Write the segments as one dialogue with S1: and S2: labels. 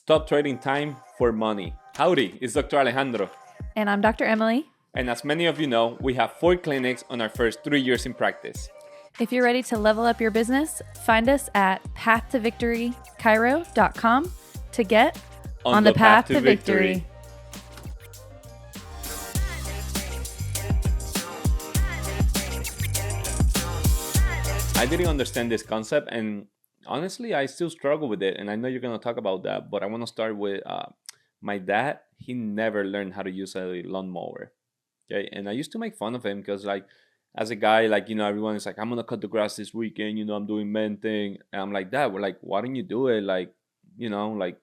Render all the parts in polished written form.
S1: Stop trading time for money. Howdy, it's Dr. Alejandro.
S2: And I'm Dr. Emily.
S1: And as many of you know, we have 4 clinics on our first 3 years in practice.
S2: If you're ready to level up your business, find us at paththovictorychiro.com to get on the path to victory.
S1: I didn't understand this concept, and honestly, I still struggle with it. And I know you're going to talk about that, but I want to start with my dad. He never learned how to use a lawnmower. Okay, and I used to make fun of him because, like, as a guy, like, you know, everyone is like, I'm gonna cut the grass this weekend. You know, I'm doing men thing, and I'm like, Dad, we're like, why don't you do it? Like, you know, like,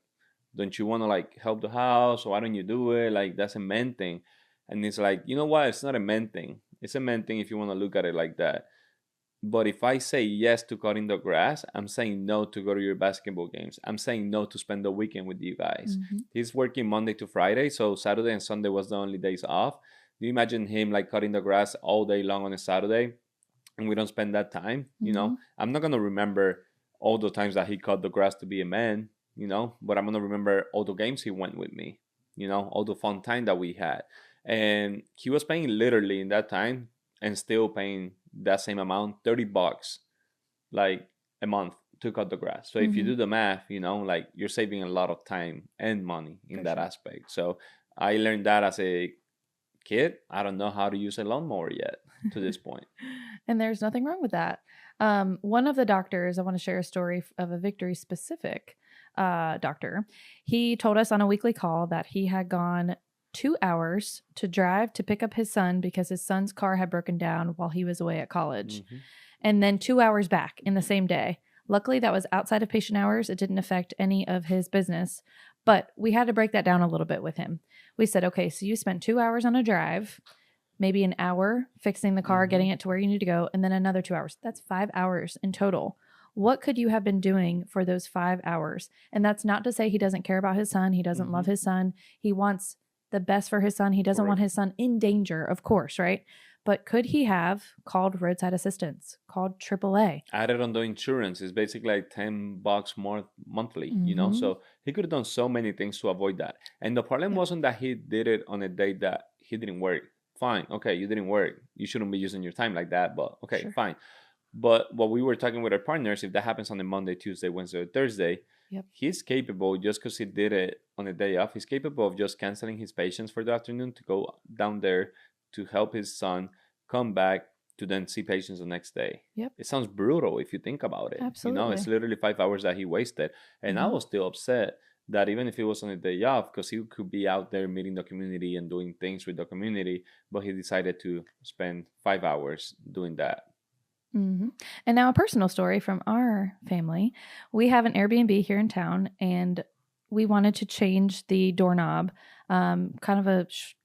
S1: don't you want to like help the house? Or why don't you do it? Like, that's a men thing. And it's like, you know what? It's not a men thing. It's a men thing if you want to look at it like that. But if I say yes to cutting the grass, I'm saying no to go to your basketball games. I'm saying no to spend the weekend with you guys.
S2: Mm-hmm.
S1: He's working Monday to Friday, so Saturday and Sunday was the only days off. Do you imagine him like cutting the grass all day long on a Saturday and we don't spend that time?
S2: Mm-hmm.
S1: You know, I'm not going to remember all the times that he cut the grass to be a man, you know, but I'm going to remember all the games he went with me, you know, all the fun time that we had. And he was paying literally in that time and still paying that same amount, $30 like a month to cut the grass. So if you do the math, you know, like you're saving a lot of time and money in that aspect. So I learned that as a kid. I don't know how to use a lawnmower yet to this point.
S2: And there's nothing wrong with that. One of the doctors, I want to share a story of a Victory specific doctor. He told us on a weekly call that he had gone 2 hours to drive to pick up his son because his son's car had broken down while he was away at college. Mm-hmm. And then 2 hours back in the same day. Luckily, that was outside of patient hours. It didn't affect any of his business. But we had to break that down a little bit with him. We said, okay, so you spent 2 hours on a drive, maybe an hour fixing the car, getting it to where you need to go, and then another 2 hours. That's 5 hours in total. What could you have been doing for those 5 hours? And that's not to say he doesn't care about his son. He doesn't love his son. He wants the best for his son. He doesn't want his son in danger, of course, right? But could he have called roadside assistance, called AAA?
S1: Added on the insurance is basically like $10 more monthly, you know? So he could have done so many things to avoid that. And the problem wasn't that he did it on a day that he didn't work. Fine. Okay, you didn't work. You shouldn't be using your time like that, but okay, fine. But what we were talking with our partners, if that happens on a Monday, Tuesday, Wednesday, or Thursday, he's capable, just because he did it on a day off, he's capable of just canceling his patients for the afternoon to go down there to help his son, come back to then see patients the next day. It sounds brutal if you think about it.
S2: Absolutely.
S1: You know, it's literally 5 hours that he wasted. And I was still upset that even if he was on a day off, because he could be out there meeting the community and doing things with the community, but he decided to spend 5 hours doing that.
S2: And now a personal story from our family. We have an Airbnb here in town, and we wanted to change the doorknob, to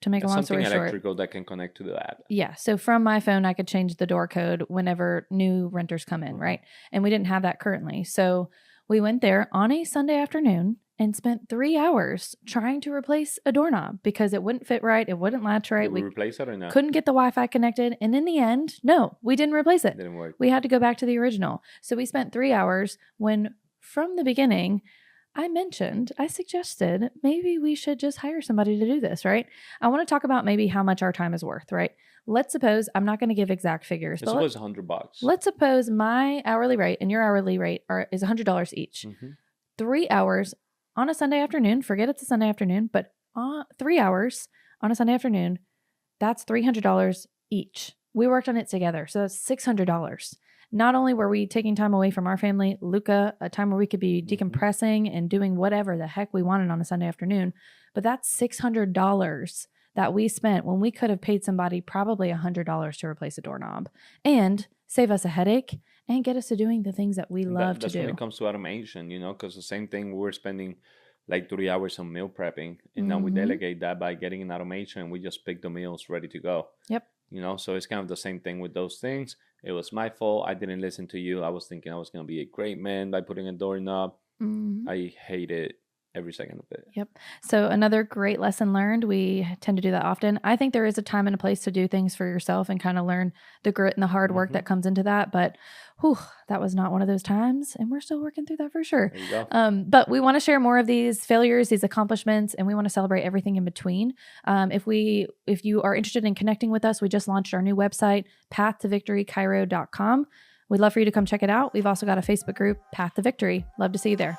S2: make a long story short.
S1: Something electrical that can connect to the app.
S2: Yeah. So from my phone, I could change the door code whenever new renters come in, right? And we didn't have that currently. So we went there on a Sunday afternoon and spent 3 hours trying to replace a doorknob because it wouldn't fit right. It wouldn't latch right.
S1: Did we replace it or not?
S2: Couldn't get the Wi-Fi connected. And in the end, no, we didn't replace it.
S1: It didn't work.
S2: We had to go back to the original. So we spent 3 hours when from the beginning, I suggested maybe we should just hire somebody to do this, right? I want to talk about maybe how much our time is worth, right? Let's suppose, I'm not going to give exact figures.
S1: Let's suppose $100.
S2: Let's suppose my hourly rate and your hourly rate is $100 each. 3 hours on a Sunday afternoon, forget it's a Sunday afternoon, but 3 hours on a Sunday afternoon, that's $300 each. We worked on it together, so that's $600. Not only were we taking time away from our family, Luca, a time where we could be decompressing and doing whatever the heck we wanted on a Sunday afternoon, but that's $600 that we spent when we could have paid somebody probably $100 to replace a doorknob and save us a headache and get us to doing the things that we love to do.
S1: That's when it comes to automation, you know, because the same thing, we were spending like 3 hours on meal prepping, and now we delegate that by getting an automation, and we just pick the meals ready to go. You know, so it's kind of the same thing with those things. It was my fault. I didn't listen to you. I was thinking I was going to be a great man by putting a doorknob. I hate it. every second of it.
S2: Yep. So another great lesson learned. We tend to do that often. I think there is a time and a place to do things for yourself and kind of learn the grit and the hard work that comes into that. But that was not one of those times. And we're still working through that for sure.
S1: There you go.
S2: But we want to share more of these failures, these accomplishments, and we want to celebrate everything in between. If you are interested in connecting with us, we just launched our new website, paththovictorychiro.com. We'd love for you to come check it out. We've also got a Facebook group, Path to Victory. Love to see you there.